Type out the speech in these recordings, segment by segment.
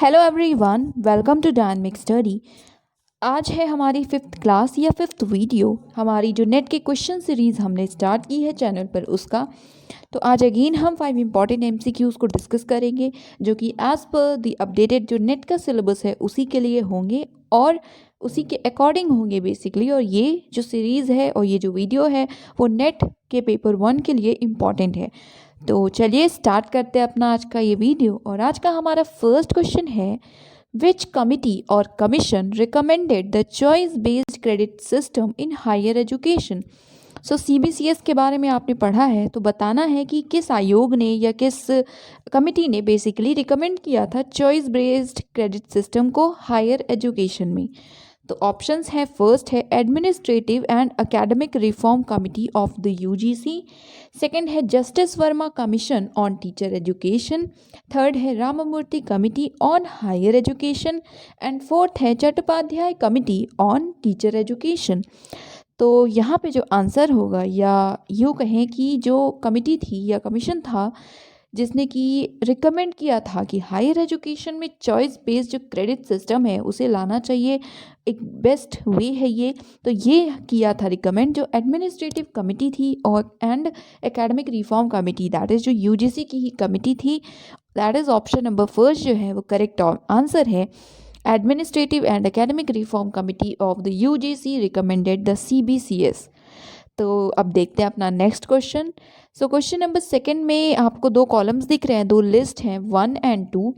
Hello everyone, welcome to dynamic study. आज है हमारी फिफ्थ क्लास या फिफ्थ वीडियो। हमारी जो नेट के क्वेश्चन सीरीज़ हमने स्टार्ट की है चैनल पर उसका। तो आज अगेन हम 5 इंपॉर्टेंट एमसीक्यूज़ को डिस्कस करेंगे जो कि एज़ पर द अपडेटेड जो नेट का सिलेबस है उसी के लिए होंगे और उसी के अकॉर्डिंग होंगे बेसिकली। और ये जो सीरीज़ है और ये जो वीडियो है वो नेट के पेपर 1 के लिए इम्पॉर्टेंट है। तो चलिए स्टार्ट करते हैं अपना आज का ये वीडियो। और आज का हमारा फर्स्ट क्वेश्चन है, विच कमिटी और commission recommended the choice based credit system in higher education. So CBCS के बारे में आपने पढ़ा है तो बताना है कि किस आयोग ने या किस कमिटी ने बेसिकली रिकमेंड किया था चॉइस बेस्ड क्रेडिट सिस्टम को हायर एजुकेशन में। तो ऑप्शंस है, फर्स्ट है administrative and academic reform committee of the UGC, second है justice Verma commission on teacher education, third है Ramamurthi committee on higher education and fourth है Chattopadhyay committee on teacher education. तो यहाँ पे जो आंसर होगा या यूँ कहें कि जो कमिटी थी या कमीशन था जिसने कि रिकमेंड किया था कि हायर एजुकेशन में चॉइस बेस्ड जो क्रेडिट सिस्टम है उसे लाना चाहिए, एक बेस्ट वे है ये। तो ये किया था रिकमेंड जो एडमिनिस्ट्रेटिव कमिटी थी और and academic reform committee, that is जो यूजीसी की ही कमिटी थी। That is option number first जो है वो करेक्ट आंसर है। Administrative and academic reform committee of the UGC recommended the CBCS. तो अब देखते हैं अपना नेक्स्ट क्वेश्चन। सो क्वेश्चन नंबर सेकंड में आपको दो कॉलम्स दिख रहे हैं, दो लिस्ट हैं 1 एंड 2।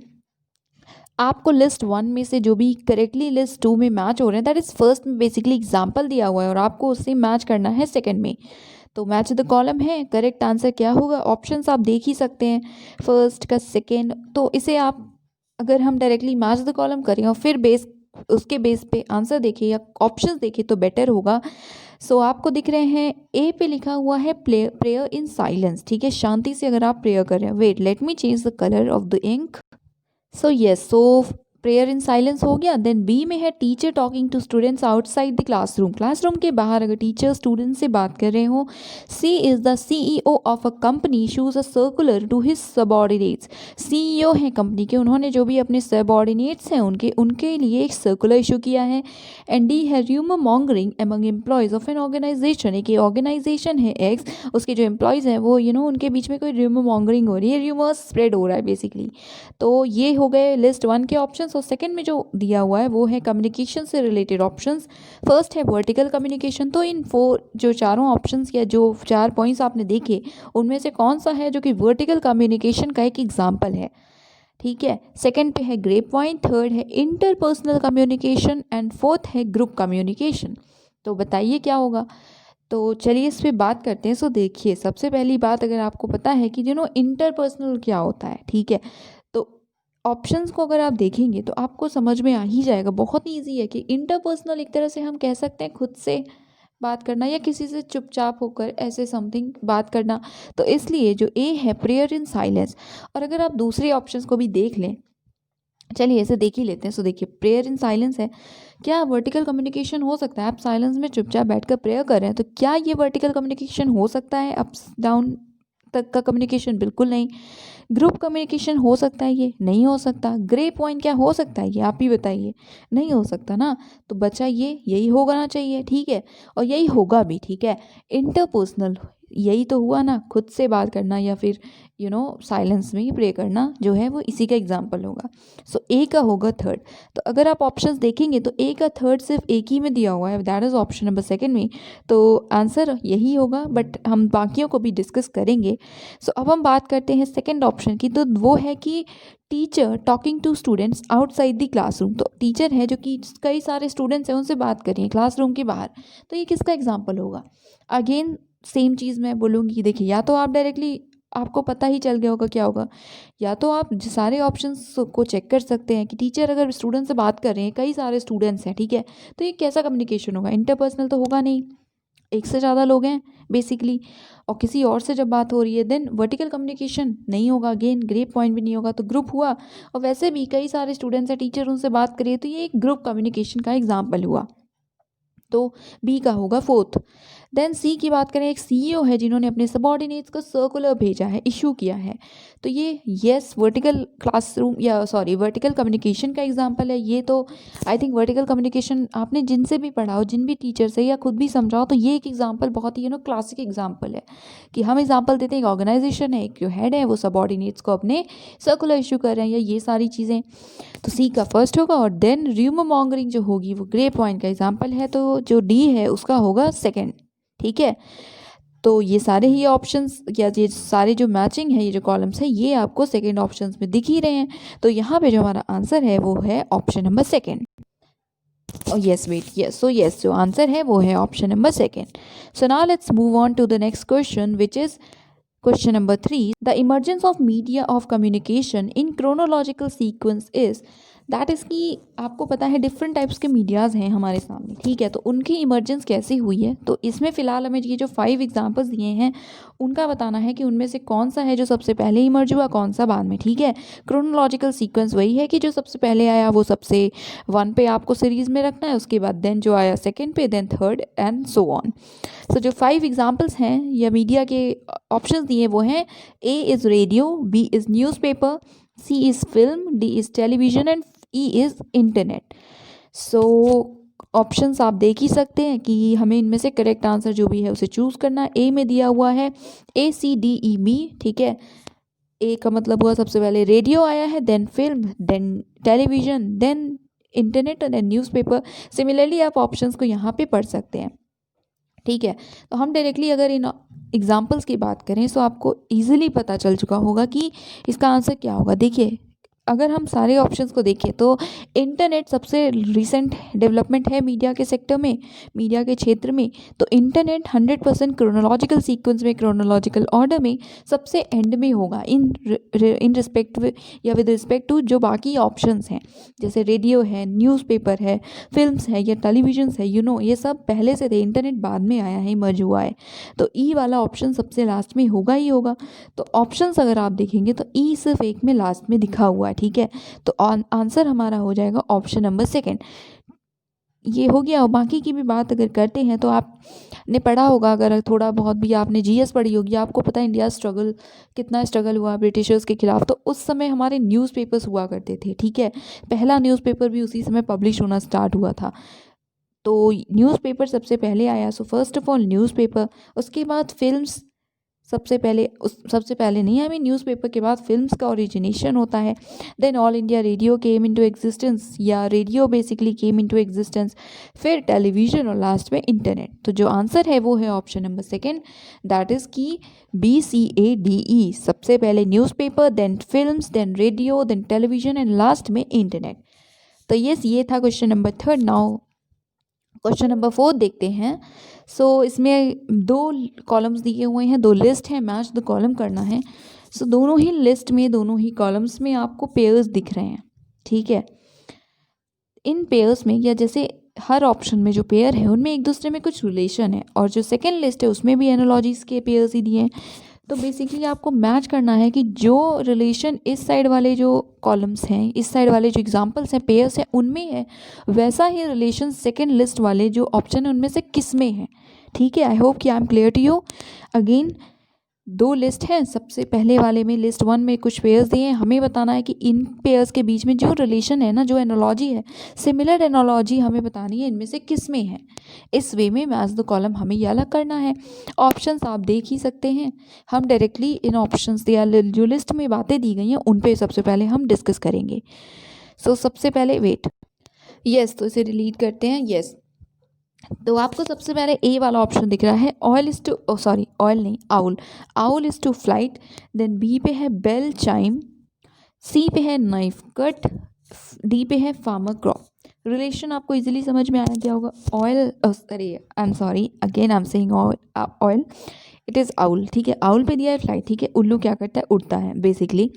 आपको लिस्ट 1 में से जो भी करेक्टली लिस्ट 2 में मैच हो रहे हैं, दैट इज़ फर्स्ट में बेसिकली एग्जाम्पल दिया हुआ है और आपको उससे मैच करना है सेकंड में। तो मैच द कॉलम है, करेक्ट आंसर क्या होगा? ऑप्शंस आप देख ही सकते हैं, फर्स्ट का सेकेंड। तो इसे आप अगर हम डायरेक्टली मैच द कॉलम करें और फिर उसके बेस पे आंसर देखें या ऑप्शंस देखें तो बेटर होगा। सो आपको दिख रहे हैं ए पे लिखा हुआ है प्रेयर इन साइलेंस, ठीक है, शांति से अगर आप प्रेयर कर रहे हैं। Wait, let me change the colour of the ink. So yes, so prayer in silence हो गया। देन बी में है teacher talking to students outside the classroom, classroom के बाहर अगर टीचर स्टूडेंट से बात कर रहे हो। She is the CEO of a company issues a circular to his subordinates, CEO हैं कंपनी के, उन्होंने जो भी अपने सबऑर्डिनेट्स हैं उनके लिए एक सर्कुलर इशू किया है। एंड डी है rumour mongering among employees of an organisation, एक ऑर्गेनाइजेशन है एक्स, उसके जो एम्प्लॉयज़ हैं वो उनके बीच में कोई र्यूमर मॉन्गरिंग हो रही है, र्यूमर्स स्प्रेड हो रहा है बेसिकली। तो ये हो गए लिस्ट 1 के ऑप्शंस। और सेकंड में जो दिया हुआ है वो है कम्युनिकेशन से रिलेटेड ऑप्शंस। फर्स्ट है वर्टिकल कम्युनिकेशन। तो इन जो चारों ऑप्शंस या जो 4 पॉइंट्स आपने देखे उनमें से कौन सा है जो कि वर्टिकल कम्युनिकेशन का एक एग्जाम्पल है, ठीक है। सेकंड पे है ग्रेप वाइन, थर्ड है इंटरपर्सनल कम्युनिकेशन एंड फोर्थ है ग्रुप कम्युनिकेशन। तो बताइए क्या होगा? तो चलिए इस पर बात करते हैं। सो देखिए, सबसे पहली बात, अगर आपको पता है कि इंटरपर्सनल क्या होता है, ठीक है, तो ऑप्शंस को अगर आप देखेंगे तो आपको समझ में आ ही जाएगा। बहुत ईजी है कि इंटरपर्सनल एक तरह से हम कह सकते हैं खुद से बात करना या किसी से चुपचाप होकर ऐसे समथिंग बात करना। तो इसलिए जो ए है प्रेयर इन साइलेंस। और अगर आप दूसरे ऑप्शंस को भी देख लें, चलिए ऐसे देख ही लेते हैं। सो देखिए, प्रेयर इन साइलेंस है, क्या वर्टिकल कम्युनिकेशन हो सकता है? आप साइलेंस में चुपचाप बैठकर प्रेयर कर रहे हैं, तो क्या ये वर्टिकल कम्युनिकेशन हो सकता है? अप्स डाउन तक का कम्युनिकेशन? बिल्कुल नहीं। ग्रुप कम्युनिकेशन हो सकता है? ये नहीं हो सकता। ग्रे पॉइंट क्या हो सकता है? ये आप ही बताइए। नहीं हो सकता ना। तो बचा ये, यही होना चाहिए, ठीक है, और यही होगा भी, ठीक है। इंटरपर्सनल यही तो हुआ ना, खुद से बात करना या फिर साइलेंस में ही प्रे करना जो है वो इसी का एग्जाम्पल होगा। सो ए का होगा थर्ड। तो अगर आप ऑप्शंस देखेंगे तो ए का थर्ड सिर्फ एक ही में दिया हुआ है, that is option number second में। तो आंसर यही होगा, बट हम बाकियों को भी डिस्कस करेंगे। सो अब हम बात करते हैं सेकंड ऑप्शन की। तो वो है कि teacher talking to students outside the classroom. तो टीचर है जो कि कई सारे स्टूडेंट्स हैं उनसे बात करिए क्लासरूम के बाहर। तो ये किसका एग्जाम्पल होगा? अगेन सेम चीज़ मैं बोलूँगी। देखिए, या तो आप डायरेक्टली, आपको पता ही चल गया होगा क्या होगा, या तो आप सारे ऑप्शंस को चेक कर सकते हैं कि टीचर अगर स्टूडेंट से बात कर रहे हैं, कई सारे स्टूडेंट्स हैं, ठीक है, तो ये कैसा कम्युनिकेशन होगा? इंटरपर्सनल तो होगा नहीं, एक से ज़्यादा लोग हैं बेसिकली, और किसी और से जब बात हो रही है देन वर्टिकल कम्युनिकेशन नहीं होगा। अगेन ग्रेप पॉइंट भी नहीं होगा। तो ग्रुप हुआ, और वैसे भी कई सारे स्टूडेंट्स हैं, टीचर उनसे बात करिए, तो ये एक ग्रुप कम्युनिकेशन का एग्जाम्पल हुआ। तो बी का होगा फोर्थ। देन सी की बात करें, एक सीईओ है जिन्होंने अपने सबऑर्डिनेट्स को सर्कुलर भेजा है, इशू किया है। तो ये यस वर्टिकल क्लासरूम या सॉरी वर्टिकल कम्युनिकेशन का एग्जांपल है। ये तो आई थिंक वर्टिकल कम्युनिकेशन आपने जिनसे भी पढ़ा हो, जिन भी टीचर से या खुद भी समझाओ, तो ये एक एग्जांपल बहुत ही क्लासिक एग्जांपल है कि हम एग्जांपल देते हैं। एक ऑर्गेनाइजेशन है, एक जो हेड है वो सबऑर्डिनेट्स को अपने सर्कुलर इशू कर रहे हैं, या ये सारी चीज़ें। तो सी का फर्स्ट होगा। और देन र्यूमर मॉन्गरिंग जो होगी वो ग्रे पॉइंट का एग्जाम्पल है, तो जो डी है उसका होगा सेकेंड। ठीक है, तो ये सारे ही ऑप्शंस या ये सारे जो मैचिंग है, ये जो कॉलम्स है, ये आपको सेकेंड ऑप्शंस में दिख ही रहे हैं। तो यहाँ पे जो हमारा आंसर है वो है option number second. Yes wait yes, so yes जो आंसर है वो है option number second. So now let's move on to the next question which is question number 3. The emergence of media of communication in chronological sequence is, that is कि आपको पता है different types के medias हैं हमारे सामने। ठीक है, तो उनकी इमर्जेंस कैसे हुई है, तो इसमें फ़िलहाल हमें ये जो 5 एग्जांपल्स दिए हैं उनका बताना है कि उनमें से कौन सा है जो सबसे पहले इमर्ज हुआ, कौन सा बाद में। ठीक है, क्रोनोलॉजिकल सीक्वेंस वही है कि जो सबसे पहले आया वो सबसे 1 पे आपको सीरीज़ में रखना है, उसके बाद देन जो आया सेकेंड पे, then third and so on. So जो 5 एग्जाम्पल्स हैं या मीडिया के ऑप्शन दिए वो हैं, A is radio, B is newspaper, C is film, D is television and E is internet. So options आप देख ही सकते हैं कि हमें इनमें से करेक्ट आंसर जो भी है उसे चूज़ करना है। ए में दिया हुआ है ACDEB। ठीक है, ए का मतलब हुआ सबसे पहले रेडियो आया है, then film, then television, then internet और देन न्यूज़पेपर। सिमिलरली आप ऑप्शंस को यहाँ पे पढ़ सकते हैं। ठीक है, तो हम डायरेक्टली अगर इन एग्जाम्पल्स की बात करें तो आपको ईजिली पता चल चुका होगा कि इसका आंसर क्या होगा। देखिए, अगर हम सारे ऑप्शंस को देखें तो इंटरनेट सबसे रिसेंट डेवलपमेंट है मीडिया के सेक्टर में, मीडिया के क्षेत्र में। तो इंटरनेट 100% क्रोनोलॉजिकल सीक्वेंस में, क्रोनोलॉजिकल ऑर्डर में सबसे एंड में होगा इन रिस्पेक्ट या विद रिस्पेक्ट टू जो बाकी ऑप्शंस हैं, जैसे रेडियो है, न्यूज़पेपर है, फिल्म्स है या टेलीविजन्स है, ये सब पहले से थे, इंटरनेट बाद में आया है, इमर्ज हुआ है। तो ई वाला ऑप्शन सबसे लास्ट में होगा ही होगा। तो ऑप्शंस अगर आप देखेंगे तो ई सिर्फ एक में लास्ट में दिखा हुआ है। ठीक है, तो आंसर हमारा हो जाएगा ऑप्शन नंबर सेकेंड। ये हो गया। और बाकी की भी बात अगर करते हैं तो आपने पढ़ा होगा, अगर थोड़ा बहुत भी आपने जीएस पढ़ी होगी, आपको पता है इंडिया स्ट्रगल कितना स्ट्रगल हुआ ब्रिटिशर्स के खिलाफ। तो उस समय हमारे न्यूज़पेपर्स हुआ करते थे। ठीक है, पहला न्यूज़पेपर भी उसी समय पब्लिश होना स्टार्ट हुआ था। तो न्यूज़पेपर सबसे पहले आया। So first of all newspaper, उसके बाद फिल्म्स सबसे पहले नहीं, आई मीन न्यूज़पेपर के बाद फिल्म्स का ओरिजिनेशन होता है। Then All India Radio came into existence, या radio basically came into existence, फिर टेलीविज़न और लास्ट में इंटरनेट। तो जो आंसर है वो है option number second, that is की BCADE। सबसे पहले newspaper, then films, then radio, then television and last में इंटरनेट। तो ये था question number 3। Now question number 4 देखते हैं। सो इसमें 2 कॉलम्स दिए हुए हैं, 2 लिस्ट है, मैच द कॉलम करना है। सो दोनों ही लिस्ट में, दोनों ही कॉलम्स में आपको पेयर्स दिख रहे हैं। ठीक है, इन पेयर्स में या जैसे हर ऑप्शन में जो पेयर है उनमें एक दूसरे में कुछ रिलेशन है, और जो सेकेंड लिस्ट है उसमें भी एनालॉजीज के पेयर्स ही दिए हैं। तो बेसिकली आपको मैच करना है कि जो रिलेशन इस साइड वाले जो कॉलम्स हैं, इस साइड वाले जो एग्जांपल्स हैं, पेयर्स हैं, उनमें है, वैसा ही रिलेशन सेकंड लिस्ट वाले जो ऑप्शन है उनमें से किस में है। ठीक है, आई होप कि I am clear to you. Again 2 list हैं, सबसे पहले वाले में लिस्ट 1 में कुछ पेयर्स दिए हैं, हमें बताना है कि इन पेयर्स के बीच में जो रिलेशन है ना, जो एनालॉजी है, सिमिलर एनालॉजी हमें बतानी है इनमें से किस में है। इस वे में मैच द कॉलम हमें ये अलग करना है। ऑप्शंस आप देख ही सकते हैं, हम डायरेक्टली इन ऑप्शंस या जो लिस्ट में बातें दी गई हैं उन पे सबसे पहले हम डिस्कस करेंगे। सो सबसे पहले वेट, यस, तो इसे डिलीट करते हैं। यस, तो आपको सबसे पहले ए वाला ऑप्शन दिख रहा है, oil is to, sorry oil नहीं, owl, owl is to flight. Then B पे है बेल चाइम, सी पे है नाइफ कट, डी पे है फार्मर क्रॉप। रिलेशन आपको इजीली समझ में आया क्या होगा। Oil, sorry I am sorry again I am saying oil, it is owl. ठीक है, आउल पे दिया है फ्लाइट। ठीक है, उल्लू क्या करता है, उड़ता है basically.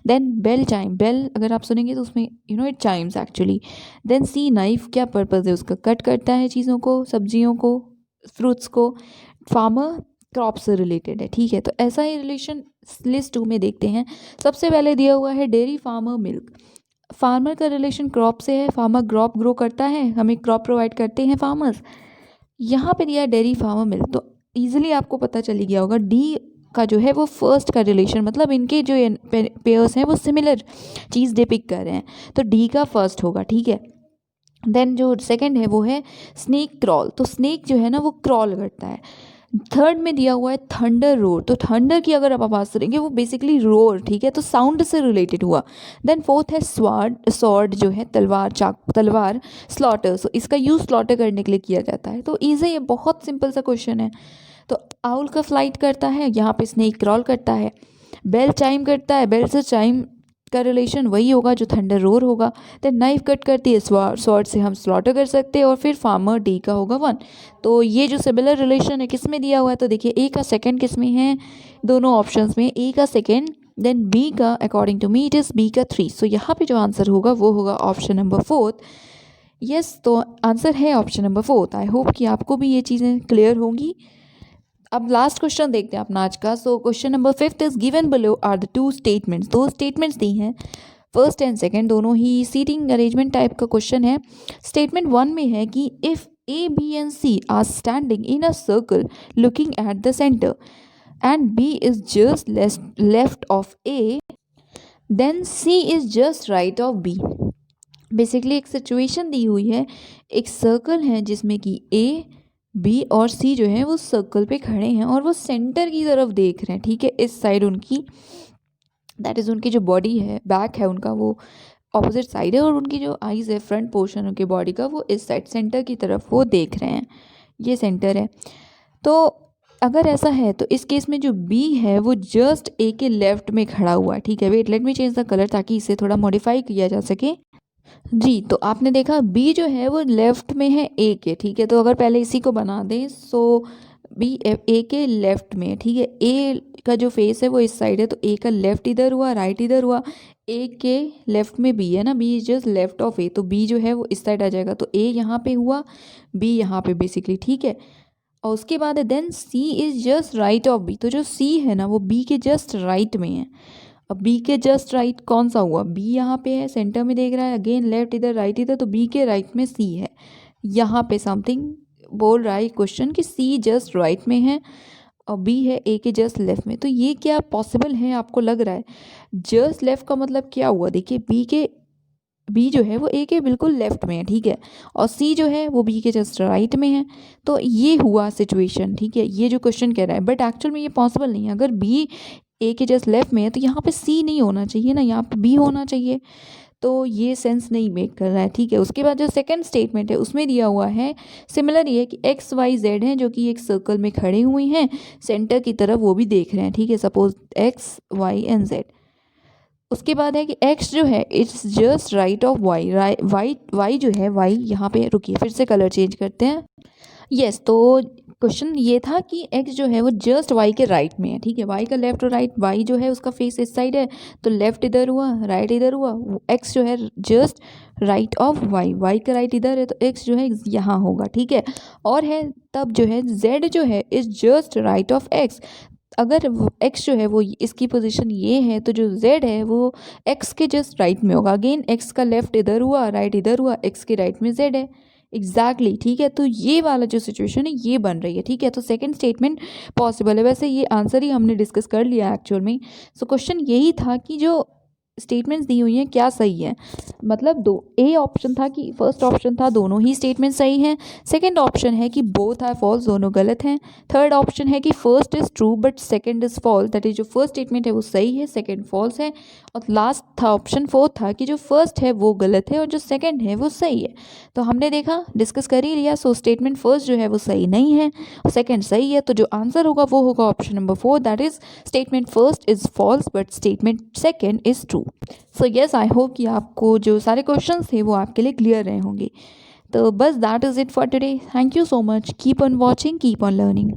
Then bell chime, bell अगर आप सुनेंगे तो उसमें it chimes actually. Then C knife, क्या पर्पज़ है उसका, कट करता है चीज़ों को, सब्जियों को, फ्रूट्स को। फार्मर क्रॉप से रिलेटेड है। ठीक है, तो ऐसा ही रिलेशन लिस्ट 2 में देखते हैं। सबसे पहले दिया हुआ है डेयरी फार्मर मिल्क, फार्मर का रिलेशन क्रॉप से है, फार्मर क्रॉप ग्रो करता है, हमें क्रॉप प्रोवाइड करते हैं फार्मर्स। यहाँ पे दिया है डेयरी फार्मर मिल्क, तो ईजिली आपको पता चली गया होगा डी का जो है वो फर्स्ट का रिलेशन, मतलब इनके जो पेयर्स हैं वो सिमिलर चीज़ डिपिक्ट कर रहे हैं, तो डी का फर्स्ट होगा, ठीक है। देन जो सेकंड है वो है स्नेक क्रॉल, तो स्नेक जो है ना वो क्रॉल करता है। थर्ड में दिया हुआ है थंडर रोर, तो थंडर की अगर आप आवाज़ करेंगे वो बेसिकली रोर, ठीक है, तो साउंड से रिलेटेड हुआ। देन फोर्थ है स्वॉर्ड, सॉर्ड जो है तलवार, चाकू, तलवार, स्लॉटर, सो इसका यूज़ स्लॉटर करने के लिए किया जाता है। तो ईजी है, बहुत सिंपल सा क्वेश्चन है। तो आउल का फ्लाइट करता है, यहाँ पे स्नेक क्रॉल करता है। बेल चाइम करता है, बेल से चाइम का रिलेशन वही होगा जो थंडर रोर होगा। देन नाइफ कट करती है, स्वॉर्ड से हम स्लॉटर कर सकते हैं, और फिर फार्मर डी का होगा 1। तो ये जो सिमिलर रिलेशन है किस में दिया हुआ है, तो देखिए ए का सेकंड किस में है, दोनों ऑप्शंस में ए का सेकंड, देन बी का according to me it is B का 3। सो यहाँ पे जो आंसर होगा वो होगा ऑप्शन नंबर 4। यस, तो आंसर है ऑप्शन नंबर 4। आई होप कि आपको भी ये चीज़ें क्लियर होंगी। अब लास्ट क्वेश्चन देखते हैं अपना आज का। So question number 5 is given below are the 2 statements, 2 statements दी हैं, फर्स्ट एंड सेकंड, दोनों ही सीटिंग अरेंजमेंट टाइप का क्वेश्चन है। स्टेटमेंट 1 में है कि if A B and C are standing in a circle looking at the centre and B is just left of A, then C is just right of B. Basically एक situation दी हुई है, एक circle है जिसमें कि ए, B और सी जो है वो सर्कल पे खड़े हैं और वो सेंटर की तरफ देख रहे हैं, ठीक है। इस साइड उनकी, दैट इज़ उनकी जो बॉडी है, बैक है उनका, वो ऑपोजिट साइड है, और उनकी जो आइज़ है, फ्रंट पोर्शन उनकी बॉडी का, वो इस साइड सेंटर की तरफ वो देख रहे हैं, ये सेंटर है। तो अगर ऐसा है तो इस केस में जो बी है वो जस्ट ए के लेफ्ट में खड़ा हुआ है, ठीक है। Wait, let me change the colour ताकि इसे थोड़ा मॉडिफाई किया जा सके। जी, तो आपने देखा बी जो है वो लेफ़्ट में है ए के, ठीक है। तो अगर पहले इसी को बना दें, सो बी ए के लेफ़्ट में है, ठीक है। ए का जो फेस है वो इस साइड है, तो ए का लेफ़्ट इधर हुआ, राइट इधर हुआ। ए के लेफ़्ट में बी है ना, B is just left of A, तो बी जो है वो इस साइड आ जाएगा, तो ए यहाँ पे हुआ, बी यहाँ पे बेसिकली, ठीक है। और उसके बाद है then C is just right of B, तो जो सी है ना वो बी के जस्ट राइट में है। अब बी के जस्ट राइट कौन सा हुआ, बी यहाँ पे है, सेंटर में देख रहा है, अगेन लेफ्ट इधर, राइट इधर, तो बी के राइट में सी है। यहाँ पे समथिंग बोल रहा है क्वेश्चन कि सी जस्ट राइट में है और बी है ए के जस्ट लेफ्ट में। तो ये क्या पॉसिबल है आपको लग रहा है? जस्ट लेफ्ट का मतलब क्या हुआ, देखिए बी जो है वो ए के बिल्कुल लेफ्ट में है, ठीक है, और सी जो है वो बी के जस्ट राइट में है। तो ये हुआ सिचुएशन, ठीक है, ये जो क्वेश्चन कह रहा है। बट एक्चुअल में ये पॉसिबल नहीं है। अगर बी ए के जस्ट लेफ्ट में है तो यहाँ पे सी नहीं होना चाहिए ना, यहाँ पे बी होना चाहिए। तो ये सेंस नहीं मेक कर रहा है, ठीक है। उसके बाद जो सेकंड स्टेटमेंट है उसमें दिया हुआ है सिमिलर ये कि एक्स वाई जेड हैं जो कि एक सर्कल में खड़े हुए हैं, सेंटर की तरफ वो भी देख रहे हैं, ठीक है। Suppose X Y and Z. उसके बाद है कि x जो है it's just right of y, Y जो है y यहाँ पे, रुकिए फिर से कलर चेंज करते हैं। यस, तो क्वेश्चन ये था कि x जो है वो जस्ट y के राइट में है, ठीक है। y का लेफ्ट और राइट, y जो है उसका फेस इस साइड है, तो लेफ्ट इधर हुआ, राइट इधर हुआ। x जो है जस्ट राइट ऑफ y का राइट इधर है, तो x जो है यहाँ होगा, ठीक है। और है तब जो है z जो है is just right of x। अगर x जो है वो इसकी पोजीशन ये है, तो जो z है वो x के जस्ट राइट में होगा। अगेन x का लेफ्ट इधर हुआ, राइट इधर हुआ, x के राइट में z है, एग्जैक्टली, ठीक है। तो ये वाला जो सिचुएशन है ये बन रही है, ठीक है। तो सेकंड स्टेटमेंट पॉसिबल है। वैसे ये आंसर ही हमने डिस्कस कर लिया एक्चुअल में। सो क्वेश्चन यही था कि जो स्टेटमेंट्स दी हुई हैं क्या सही है, मतलब दो ए ऑप्शन था कि फर्स्ट ऑप्शन था दोनों ही स्टेटमेंट सही हैं, सेकंड ऑप्शन है कि बोथ आर फॉल्स, दोनों गलत हैं, थर्ड ऑप्शन है कि first is true but second is false, that is जो फर्स्ट स्टेटमेंट है वो सही है, सेकंड फॉल्स है, और लास्ट था ऑप्शन फोर्थ था कि जो फर्स्ट है वो गलत है और जो सेकंड है वो सही है। तो हमने देखा, डिस्कस कर ही लिया। सो स्टेटमेंट फर्स्ट जो है वो सही नहीं है, सेकंड सही है, तो जो आंसर होगा वो होगा option number 4, that is statement first is false but statement second is true. So yes, I hope कि आपको जो सारे क्वेश्चंस थे वो आपके लिए क्लियर रहे होंगे। तो बस that is it for today. Thank you so much. Keep on watching, keep on learning.